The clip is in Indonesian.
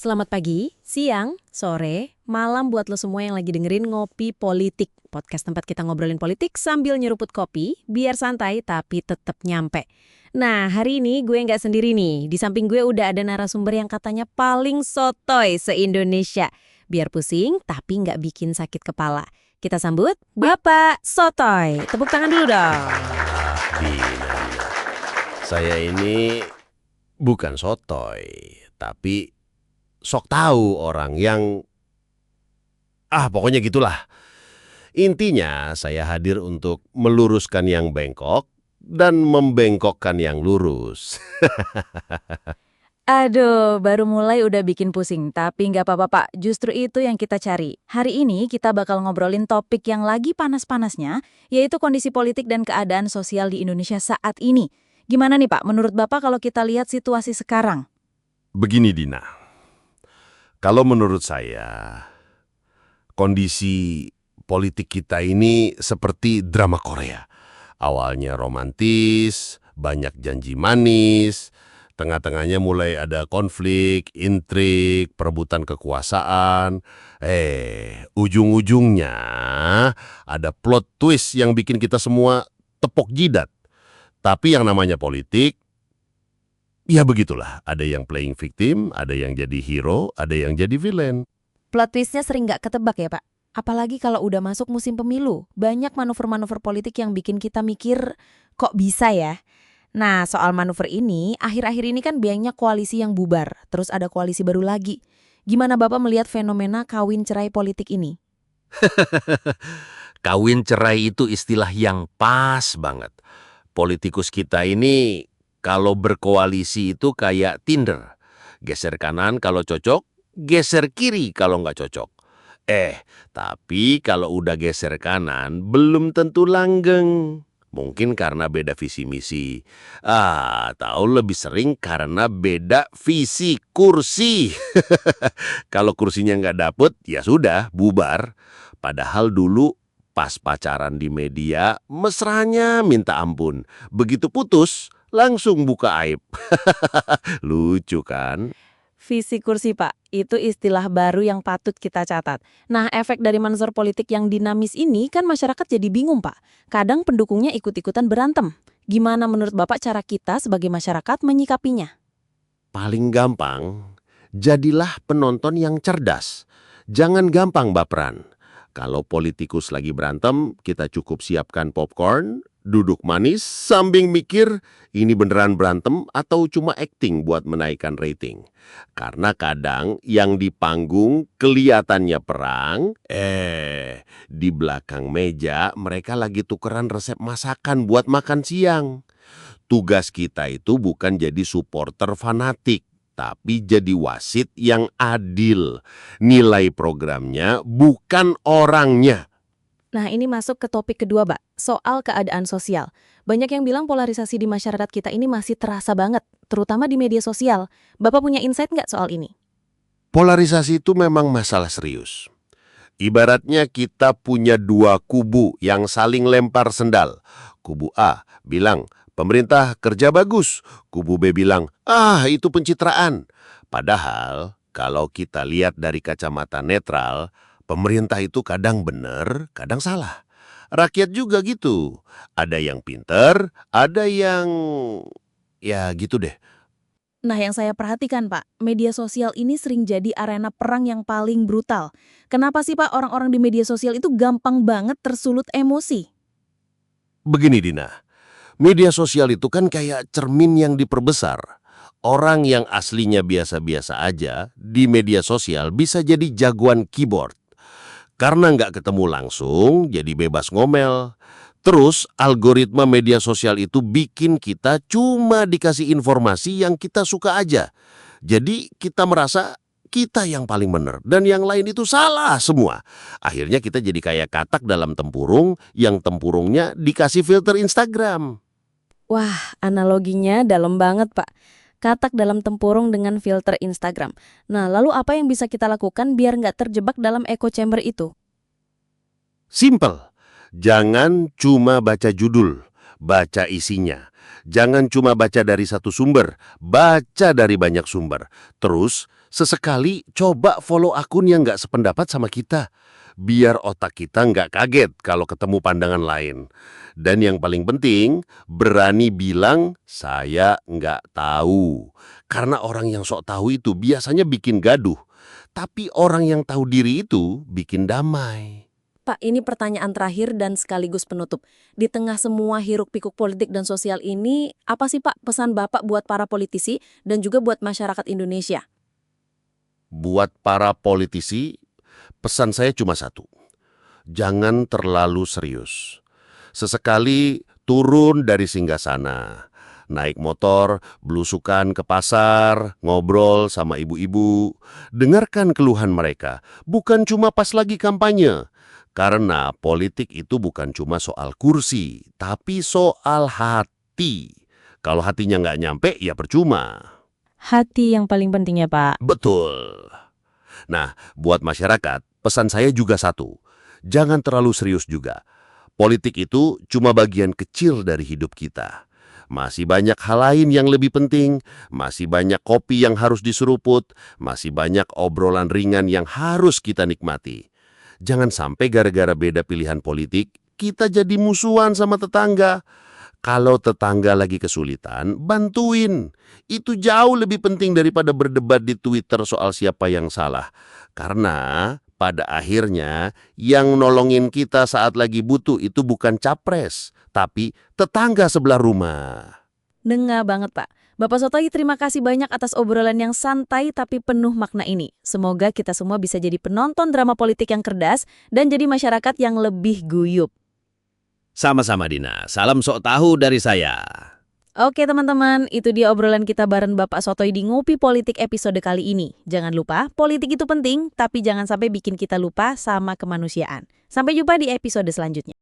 Selamat pagi, siang, sore, malam buat lo semua yang lagi dengerin Ngopi Politik. Podcast tempat kita ngobrolin politik sambil nyeruput kopi, biar santai tapi tetap nyampe. Nah, hari ini gue nggak sendiri nih. Di samping gue udah ada narasumber yang katanya paling sotoy se-Indonesia. Biar pusing tapi nggak bikin sakit kepala. Kita sambut Bapak Sotoy. Tepuk tangan dulu dong. Dina, saya ini bukan sotoy, tapi sok tahu orang yang pokoknya gitulah. Intinya saya hadir untuk meluruskan yang bengkok dan membengkokkan yang lurus. Aduh, baru mulai udah bikin pusing. Tapi nggak apa-apa, Pak. Justru itu yang kita cari. Hari ini kita bakal ngobrolin topik yang lagi panas-panasnya, yaitu kondisi politik dan keadaan sosial di Indonesia saat ini. Gimana nih, Pak? Menurut Bapak kalau kita lihat situasi sekarang? Begini Dina, kalau menurut saya kondisi politik kita ini seperti drama Korea. Awalnya romantis, banyak janji manis, tengah-tengahnya mulai ada konflik, intrik, perebutan kekuasaan. Ujung-ujungnya ada plot twist yang bikin kita semua tepok jidat. Tapi yang namanya politik, ya begitulah. Ada yang playing victim, ada yang jadi hero, ada yang jadi villain. Plot twist-nya sering nggak ketebak ya, Pak? Apalagi kalau udah masuk musim pemilu. Banyak manuver-manuver politik yang bikin kita mikir, kok bisa ya? Nah, soal manuver ini, akhir-akhir ini kan banyak koalisi yang bubar, terus ada koalisi baru lagi. Gimana Bapak melihat fenomena kawin cerai politik ini? Kawin cerai itu istilah yang pas banget. Politikus kita ini kalau berkoalisi itu kayak Tinder. Geser kanan kalau cocok, geser kiri kalau nggak cocok. Tapi kalau udah geser kanan, belum tentu langgeng. Mungkin karena beda visi misi. Atau lebih sering karena beda visi kursi. Kalau kursinya nggak dapet, ya sudah, bubar. Padahal dulu pas pacaran di media, mesranya minta ampun. Begitu putus, langsung buka aib. Lucu kan? Visi kursi, Pak. Itu istilah baru yang patut kita catat. Nah, efek dari manuver politik yang dinamis ini kan masyarakat jadi bingung, Pak. Kadang pendukungnya ikut-ikutan berantem. Gimana menurut Bapak cara kita sebagai masyarakat menyikapinya? Paling gampang, jadilah penonton yang cerdas. Jangan gampang baperan. Kalau politikus lagi berantem, kita cukup siapkan popcorn, duduk manis, sambil mikir ini beneran berantem atau cuma acting buat menaikkan rating. Karena kadang yang di panggung kelihatannya perang, di belakang meja mereka lagi tukeran resep masakan buat makan siang. Tugas kita itu bukan jadi supporter fanatik, tapi jadi wasit yang adil. Nilai programnya bukan orangnya. Nah, ini masuk ke topik kedua, Pak. Soal keadaan sosial. Banyak yang bilang polarisasi di masyarakat kita ini masih terasa banget, terutama di media sosial. Bapak punya insight nggak soal ini? Polarisasi itu memang masalah serius. Ibaratnya kita punya dua kubu yang saling lempar sendal. Kubu A bilang, pemerintah kerja bagus. Kubu B bilang, itu pencitraan. Padahal, kalau kita lihat dari kacamata netral, pemerintah itu kadang benar, kadang salah. Rakyat juga gitu. Ada yang pinter, ada yang ya gitu deh. Nah, yang saya perhatikan, Pak, media sosial ini sering jadi arena perang yang paling brutal. Kenapa sih, Pak, orang-orang di media sosial itu gampang banget tersulut emosi? Begini Dina, media sosial itu kan kayak cermin yang diperbesar. Orang yang aslinya biasa-biasa aja di media sosial bisa jadi jagoan keyboard. Karena nggak ketemu langsung, jadi bebas ngomel. Terus algoritma media sosial itu bikin kita cuma dikasih informasi yang kita suka aja. Jadi kita merasa kita yang paling benar dan yang lain itu salah semua. Akhirnya kita jadi kayak katak dalam tempurung yang tempurungnya dikasih filter Instagram. Wah, analoginya dalam banget, Pak. Katak dalam tempurung dengan filter Instagram. Nah, lalu apa yang bisa kita lakukan biar nggak terjebak dalam echo chamber itu? Simple. Jangan cuma baca judul, baca isinya. Jangan cuma baca dari satu sumber, baca dari banyak sumber. Terus Sesekali coba follow akun yang nggak sependapat sama kita, biar otak kita nggak kaget kalau ketemu pandangan lain. Dan yang paling penting, berani bilang, saya nggak tahu. Karena orang yang sok tahu itu biasanya bikin gaduh. Tapi orang yang tahu diri itu bikin damai. Pak, ini pertanyaan terakhir dan sekaligus penutup. Di tengah semua hiruk-pikuk politik dan sosial ini, apa sih Pak pesan Bapak buat para politisi dan juga buat masyarakat Indonesia? Buat para politisi, pesan saya cuma satu. Jangan terlalu serius. Sesekali turun dari singgasana. Naik motor, belusukan ke pasar, ngobrol sama ibu-ibu. Dengarkan keluhan mereka, bukan cuma pas lagi kampanye. Karena politik itu bukan cuma soal kursi, tapi soal hati. Kalau hatinya nggak nyampe, ya percuma. Hati yang paling penting ya, Pak. Betul. Nah, buat masyarakat, pesan saya juga satu. Jangan terlalu serius juga. Politik itu cuma bagian kecil dari hidup kita. Masih banyak hal lain yang lebih penting, masih banyak kopi yang harus diseruput, masih banyak obrolan ringan yang harus kita nikmati. Jangan sampai gara-gara beda pilihan politik, kita jadi musuhan sama tetangga. Kalau tetangga lagi kesulitan, bantuin. Itu jauh lebih penting daripada berdebat di Twitter soal siapa yang salah. Karena pada akhirnya yang nolongin kita saat lagi butuh itu bukan capres, tapi tetangga sebelah rumah. Dengar banget Pak. Bapak Sotoi, terima kasih banyak atas obrolan yang santai tapi penuh makna ini. Semoga kita semua bisa jadi penonton drama politik yang cerdas dan jadi masyarakat yang lebih guyup. Sama-sama Dina, salam sok tahu dari saya. Oke teman-teman, itu dia obrolan kita bareng Bapak Sotoi di Ngopi Politik episode kali ini. Jangan lupa, politik itu penting, tapi jangan sampai bikin kita lupa sama kemanusiaan. Sampai jumpa di episode selanjutnya.